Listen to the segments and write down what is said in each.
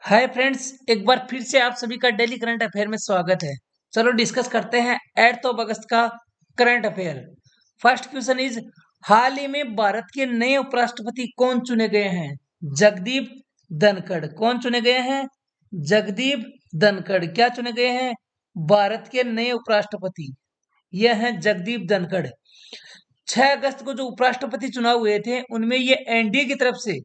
Hi friends, एक बार फिर से आप सभी का डेली करंट अफेयर में स्वागत है। चलो डिस्कस करते हैं 8 अगस्त का current affair. First question is, हाल ही में भारत के नए उपराष्ट्रपति कौन चुने गए हैं? जगदीप धनखड़। कौन चुने गए हैं? जगदीप धनखड़। क्या चुने गए हैं? भारत के नए उपराष्ट्रपति यह हैं जगदीप धनखड़। 6 अगस्त को जो उपराष्ट्रपति चुनाव हुए थे उनमें ये एनडीए की तरफ से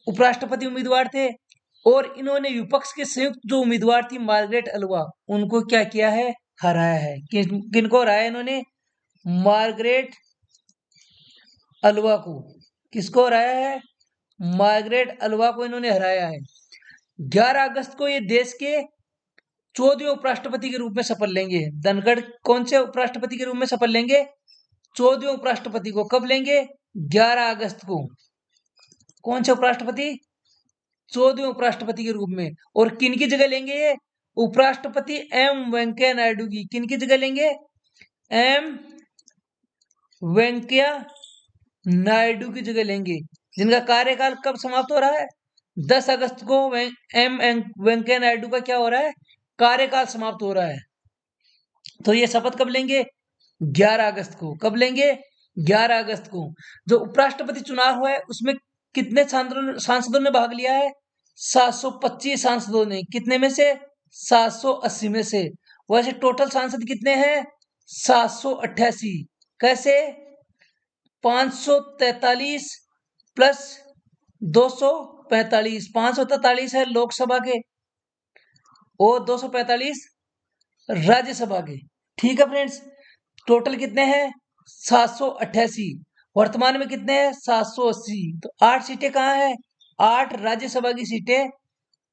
उपराष्ट्रपति उम्मीदवार थे और इन्होंने विपक्ष के संयुक्त जो उम्मीदवार थी मार्गरेट अल्वा, उनको क्या किया है? हराया है। किनको हराया इन्होंने? मार्गरेट अल्वा को। किसको हराया है? मार्गरेट अल्वा को इन्होंने हराया है। 11 अगस्त को ये देश के 14वें उपराष्ट्रपति के रूप में शपथ लेंगे। धनखड़ कौन से उपराष्ट्रपति के रूप में शपथ लेंगे? 14वें उपराष्ट्रपति को। कब लेंगे? 11 अगस्त को। कौन से उपराष्ट्रपति? 14वें उपराष्ट्रपति के रूप में। और किन की जगह लेंगे ये? उपराष्ट्रपति एम वेंकैया नायडू की। किन की जगह लेंगे? एम वेंकैया नायडू की जगह लेंगे, जिनका कार्यकाल कब समाप्त हो रहा है? 10 अगस्त को एम वेंकैया नायडू का क्या हो रहा है? कार्यकाल समाप्त हो रहा है। तो ये शपथ कब लेंगे? 11 अगस्त को। कब लेंगे? 11 अगस्त को। जो उपराष्ट्रपति चुनाव हुआ है उसमें कितने सांसदों ने भाग लिया है? 725 सांसदों ने। कितने में से? 780 में से। वैसे टोटल सांसद कितने हैं? 788। कैसे? 543 प्लस 245। 543 है लोकसभा के और 245 राज्यसभा के। ठीक है फ्रेंड्स, टोटल कितने हैं? 788। वर्तमान में कितने हैं? 780। तो 8 सीटें कहाँ हैं? 8 राज्यसभा की सीटें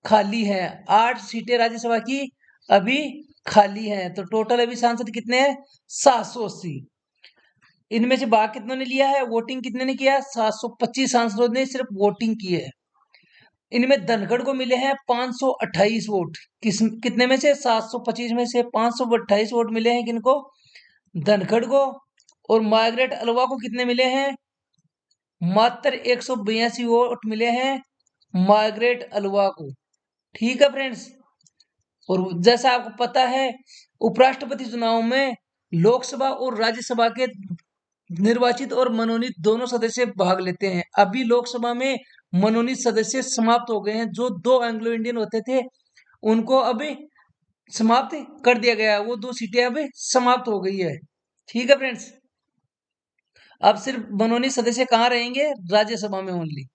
खाली हैं। 8 सीटें राज्यसभा की अभी खाली हैं। तो टोटल अभी सांसद कितने हैं? 780। इनमें से भाग कितनों ने लिया है? वोटिंग कितने ने किया? 725 सांसदों ने सिर्फ वोटिंग की है। इनमें धनखड़ को मिले हैं 528 वोट। कितने में से? 725 में से 528 वोट मिले हैं किनको? धनखड़ को। और मार्गरेट अल्वा को कितने मिले हैं? मात्र 182 वोट मिले हैं मार्गरेट अल्वा को। ठीक है फ्रेंड्स। और जैसा आपको पता है, उपराष्ट्रपति चुनाव में लोकसभा और राज्यसभा के निर्वाचित और मनोनीत दोनों सदस्य भाग लेते हैं। अभी लोकसभा में मनोनीत सदस्य समाप्त हो गए हैं। जो 2 एंग्लो इंडियन होते थे उनको अभी समाप्त कर दिया गया है। वो 2 सीटें अभी समाप्त हो गई है। ठीक है फ्रेंड्स। अब सिर्फ मनोनीत सदस्य कहाँ रहेंगे? राज्यसभा में ओनली।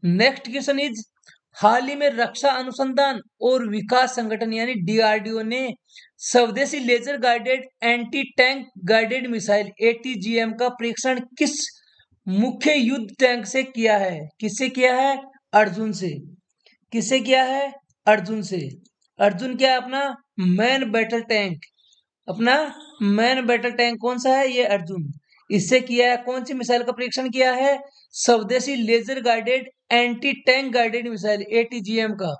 नेक्स्ट क्वेश्चन इज, हाल ही में रक्षा अनुसंधान और विकास संगठन यानी डीआरडीओ ने स्वदेशी laser guided anti tank guided missile ATGM का परीक्षण किस मुख्य युद्ध टैंक से किया है? किससे किया है? अर्जुन से। किससे किया है? अर्जुन से। अर्जुन क्या है? अपना मैन बैटल टैंक। अपना मैन बैटल टैंक कौन सा है? ये अर्जुन। इससे किया है। कौन सी मिसाइल का परीक्षण किया है? स्वदेशी laser guided anti tank guided missile ATGM का।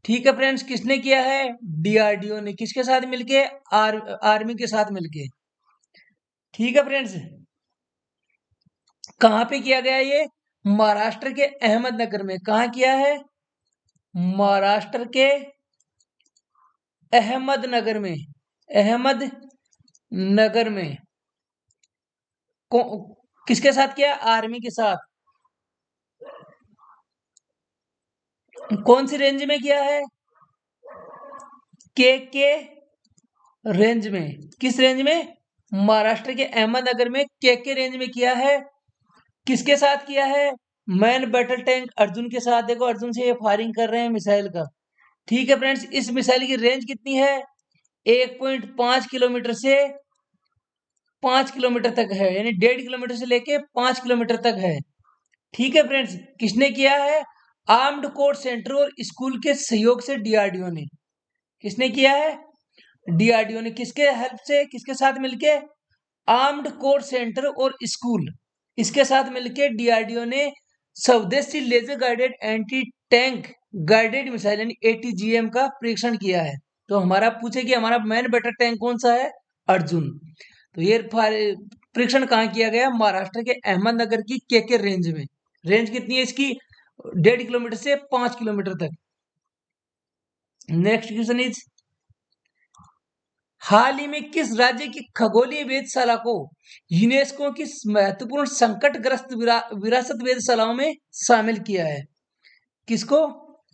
ठीक है फ्रेंड्स। किसने किया है? डीआरडीओ ने। किसके साथ मिलके? आर्मी के साथ मिलके। ठीक है फ्रेंड्स। कहाँ पे किया गया ये? महाराष्ट्र के अहमदनगर में। कहाँ किया है? महाराष्ट्र के अहमदनगर में। अहमदनगर में। किसके साथ किया? आर्मी के साथ। कौन सी रेंज में किया है? के रेंज में। किस रेंज में? महाराष्ट्र के अहमदनगर में के रेंज में किया है। किसके साथ किया है? मैन बैटल टैंक अर्जुन के साथ। देखो अर्जुन से ये फायरिंग कर रहे हैं मिसाइल का। ठीक है फ्रेंड्स। इस मिसाइल की रेंज कितनी है? 1.5 किलोमीटर से 5 किलोमीटर तक है, यानी 1.5 किलोमीटर से लेके 5 किलोमीटर तक है। ठीक है फ्रेंड्स। किसने किया है? आर्म्ड कोर सेंटर और स्कूल के सहयोग से डीआरडीओ ने। किसने किया है? डीआरडीओ ने। किसके हेल्प से? किसके साथ मिलके? आर्म्ड कोर सेंटर और स्कूल, इसके साथ मिलके डीआरडीओ ने स्वदेशी laser guided anti tank guided missile यानी एटीजीएम का परीक्षण किया है। तो हमारा पूछे कि हमारा मैन बैटल टैंक कौन सा है? अर्जुन। तो ये परीक्षण कहाँ किया गया? महाराष्ट्र के अहमदनगर की के रेंज में। रेंज कितनी है इसकी? 1.5 किलोमीटर से 5 किलोमीटर तक। नेक्स्ट क्वेश्चन इज, हाल ही में किस राज्य की खगोलीय वेधशाला को यूनेस्को की महत्वपूर्ण संकटग्रस्त विरासत वेधशालाओं में शामिल किया है? किसको?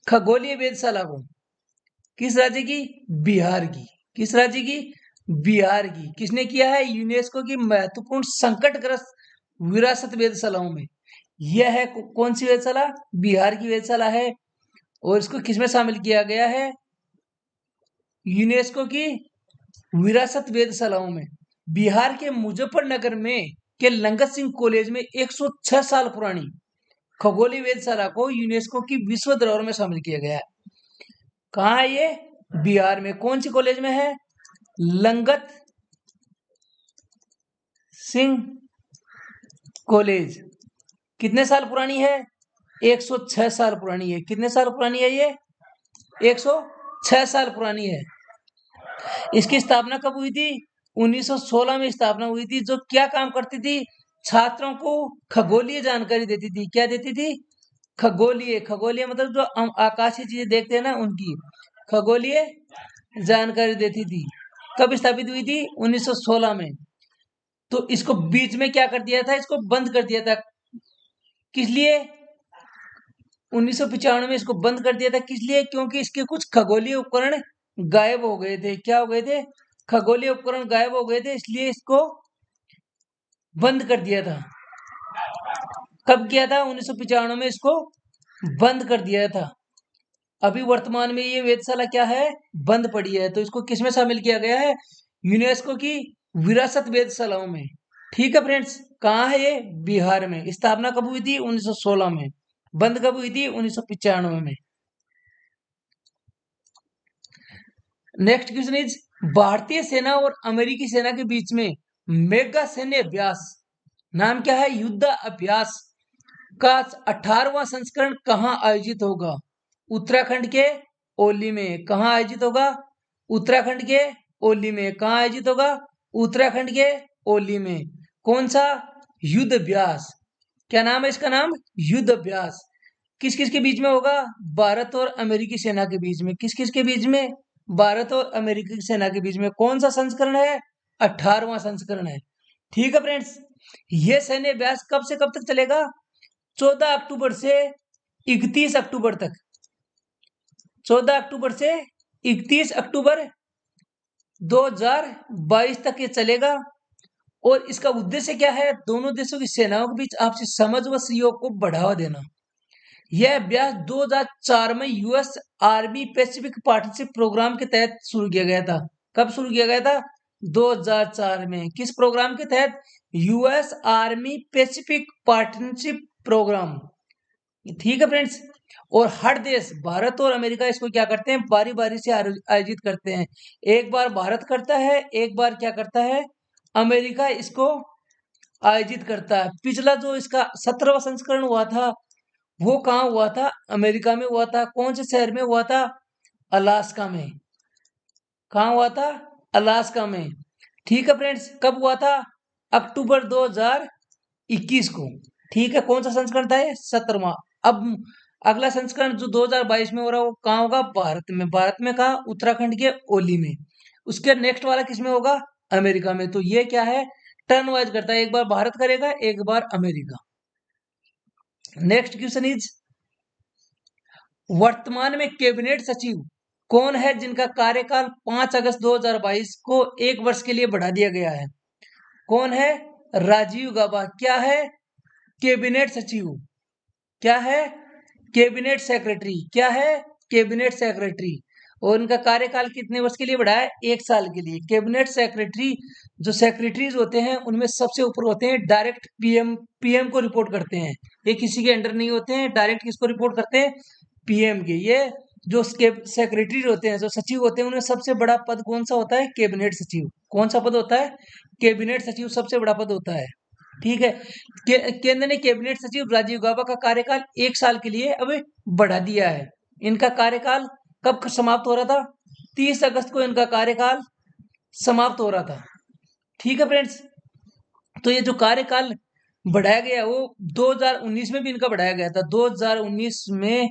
खगोलीय वेधशाला को। किस राज्य की? बिहार की। किस राज्य की? बिहार की। किसने किया है? यूनेस्को की महत्वपूर्ण संकटग्रस्त विरासत वेधशालाओं में। यह है कौन सी वेधशाला? बिहार की वेधशाला है। और इसको किसमें शामिल किया गया है? यूनेस्को की विरासत वेधशालाओं में। बिहार के मुजफ्फरनगर में के लंगत सिंह कॉलेज में 106 साल पुरानी खगोलीय वेधशाला को यूनेस्को की विश्व धरोहर में शामिल किया गया है। कहाँ है ये? बिहार में। कौन सी कॉलेज में है? लंगत सिंह कॉलेज। कितने साल पुरानी है? 106 साल पुरानी है। कितने साल पुरानी है ये? 106 साल पुरानी है। इसकी स्थापना कब हुई थी? 1916 में स्थापना हुई थी। जो क्या काम करती थी? छात्रों को खगोलीय जानकारी देती थी। क्या देती थी? खगोलीय। खगोलीय मतलब जो हम आकाशीय चीजें देखते हैं ना, उनकी खगोलीय जानकारी देती थी। कब स्थापित हुई थी? 1916 में। तो इसको बीच में क्या कर दिया था? इसको बंद कर दिया था। किस लिए? 1995 में इसको बंद कर दिया था। किस लिए? क्योंकि इसके कुछ खगोलीय उपकरण गायब हो गए थे। क्या हो गए थे? खगोलीय उपकरण गायब हो गए थे, इसलिए इसको बंद कर दिया था। कब किया था? 1995 में इसको बंद कर दिया था। अभी वर्तमान में ये वेधशाला क्या है? बंद पड़ी है। तो इसको किसमें शामिल किया गया है? यूनेस्को की विरासत वेधशालाओं में। ठीक है फ्रेंड्स। कहाँ है ये? बिहार में। स्थापना कब हुई थी? 1916 में। बंद कब हुई थी? 1995 में। नेक्स्ट क्वेश्चन इज, भारतीय सेना और अमेरिकी सेना के बीच में मेगा सैन्य अभ्यास, नाम क्या है? युद्ध अभ्यास का 18वां संस्करण कहाँ आयोजित होगा? उत्तराखंड के ओली में। कहाँ आयोजित होगा? उत्तराखंड के ओली में। कहाँ आयोजित होगा? उत्तराखंड के ओली में। कौन सा? युद्ध अभ्यास। क्या नाम है इसका? नाम युद्ध अभ्यास। किस किस के बीच में होगा? भारत और अमेरिकी सेना के बीच में। किस किस के बीच में? भारत और अमेरिकी सेना के बीच में। कौन सा संस्करण है? 18वां संस्करण है। ठीक है फ्रेंड्स। यह सैन्य अभ्यास कब से कब तक चलेगा? 14 अक्टूबर से 31 अक्टूबर तक। 14 अक्टूबर से 31 अक्टूबर 2022 तक ये चलेगा। और इसका उद्देश्य क्या है? दोनों देशों की सेनाओं के बीच आपसी समझ व सहयोग को बढ़ावा देना। यह अभ्यास 2004 में US army Pacific partnership programme के तहत शुरू किया गया था। कब शुरू किया गया था? 2004 में। किस प्रोग्राम के तहत? US army Pacific partnership programme. ठीक है फ्रेंड्स। और हर देश, भारत और अमेरिका, इसको क्या करते हैं? बारी बारी से आयोजित करते हैं। एक बार भारत करता है, एक बार क्या करता है? अमेरिका इसको आयोजित करता है। पिछला जो इसका 17वां संस्करण हुआ था, वो कहाँ हुआ था? अमेरिका में हुआ था। कौन से शहर में हुआ था? अलास्का में। कहाँ हुआ था? अलास्का में। ठीक है फ्रेंड्स। कब हुआ था? अक्टूबर 2021 को। ठीक है। कौन सा संस्करण था ये? 17वां। अब अगला संस्करण जो 2022 में हो रहा है, वो कहाँ होगा? भारत में। भारत में कहाँ? उत्तराखंड के ओली में। उसके नेक्स्ट वाला किस में होगा? अमेरिका में। तो ये क्या है? टर्न वाइज करता है। एक बार भारत करेगा, एक बार अमेरिका। नेक्स्ट क्वेश्चन इज, वर्तमान में कैबिनेट सचिव कौन है जिनका कार्यकाल 5 अगस्त 2022 को 1 वर्ष के लिए बढ़ा दिया गया है? कौन है? राजीव गौबा। क्या है? कैबिनेट सचिव। क्या है? Cabinet secretary. क्या है? Cabinet secretary. और उनका कार्यकाल कितने वर्ष के लिए बढ़ा है? 1 साल के लिए। कैबिनेट सेक्रेटरी, जो सेक्रेटरीज होते हैं, उनमें सबसे ऊपर होते हैं, डायरेक्ट पीएम को रिपोर्ट करते हैं। ये किसी के अंडर नहीं होते हैं। डायरेक्ट किसको रिपोर्ट करते हैं? पीएम के। ये जो सेक्रेटरी होते हैं, जो सचिव होते हैं, उनमें सबसे बड़ा पद कौन सा होता है? कैबिनेट सचिव। कौन सा पद होता है? कैबिनेट सचिव सबसे बड़ा पद होता है। ठीक है। केंद्र ने कैबिनेट सचिव राजीव गौबा का कार्यकाल 1 साल के लिए अब बढ़ा दिया है। इनका कार्यकाल कब समाप्त हो रहा था? 30 अगस्त को इनका कार्यकाल समाप्त हो रहा था। ठीक है फ्रेंड्स। तो ये जो कार्यकाल बढ़ाया गया, वो 2019 में भी इनका बढ़ाया गया था। 2019 में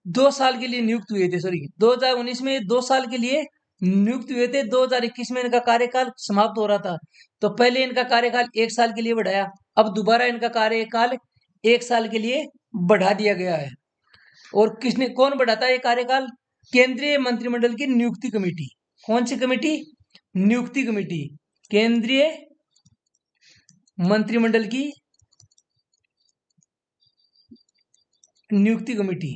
2 साल के लिए नियुक्त हुए थे, सॉरी 2019 में 2 साल के लिए नियुक्त हुए थे। 2021 में इनका कार्यकाल समाप्त हो रहा था, तो पहले इनका कार्यकाल 1 साल के लिए बढ़ाया, अब दोबारा इनका कार्यकाल 1 साल के लिए बढ़ा दिया गया है। और किसने, कौन बढ़ाता है ये कार्यकाल? केंद्रीय मंत्रिमंडल की नियुक्ति कमेटी। कौन सी कमेटी? नियुक्ति कमेटी। केंद्रीय मंत्रिमंडल की नियुक्ति committee,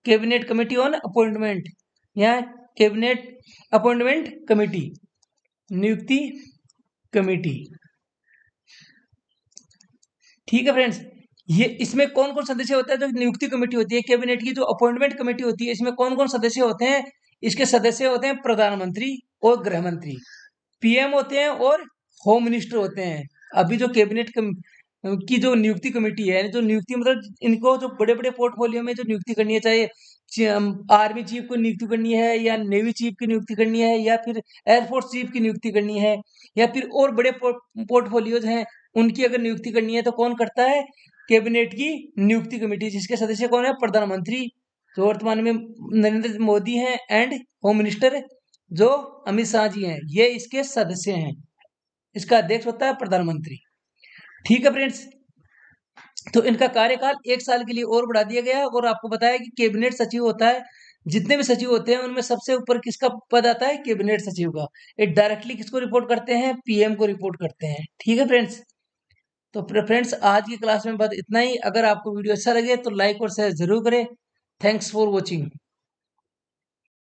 cabinet committee on appointment या कैबिनेट अपॉइंटमेंट कमेटी, नियुक्ति कमेटी। ठीक है फ्रेंड्स, ये इसमें कौन कौन सदस्य होता है? जो नियुक्ति कमेटी होती है कैबिनेट की, जो अपॉइंटमेंट कमेटी होती है, इसमें कौन कौन सदस्य होते हैं? इसके सदस्य होते हैं प्रधानमंत्री और गृह मंत्री, पीएम होते हैं और होम मिनिस्टर होते हैं। अभी जो कैबिनेट की जो नियुक्ति कमेटी है, जो नियुक्ति मतलब इनको जो बड़े बड़े पोर्टफोलियो में जो नियुक्ति करनी है, चाहे आर्मी चीफ को नियुक्ति करनी है या नेवी चीफ की नियुक्ति करनी है या फिर एयरफोर्स चीफ की नियुक्ति करनी है या फिर और बड़े पोर्टफोलियोज हैं, उनकी अगर नियुक्ति करनी है तो कौन करता है? कैबिनेट की नियुक्ति कमेटी, जिसके सदस्य कौन है? प्रधानमंत्री जो वर्तमान में नरेंद्र मोदी हैं, एंड होम मिनिस्टर जो अमित शाह जी हैं, ये इसके सदस्य हैं। इसका अध्यक्ष होता है प्रधानमंत्री। ठीक है फ्रेंड्स, तो इनका कार्यकाल 1 साल के लिए और बढ़ा दिया गया। और आपको बताया कि कैबिनेट सचिव होता है, जितने भी सचिव होते हैं उनमें सबसे ऊपर किसका पद आता है? कैबिनेट सचिव का। ये डायरेक्टली किसको रिपोर्ट करते हैं? पीएम को रिपोर्ट करते हैं। ठीक है फ्रेंड्स, तो फ्रेंड्स आज की क्लास में बस इतना ही। अगर आपको वीडियो अच्छा लगे तो लाइक और शेयर जरूर करें। Thanks for watching.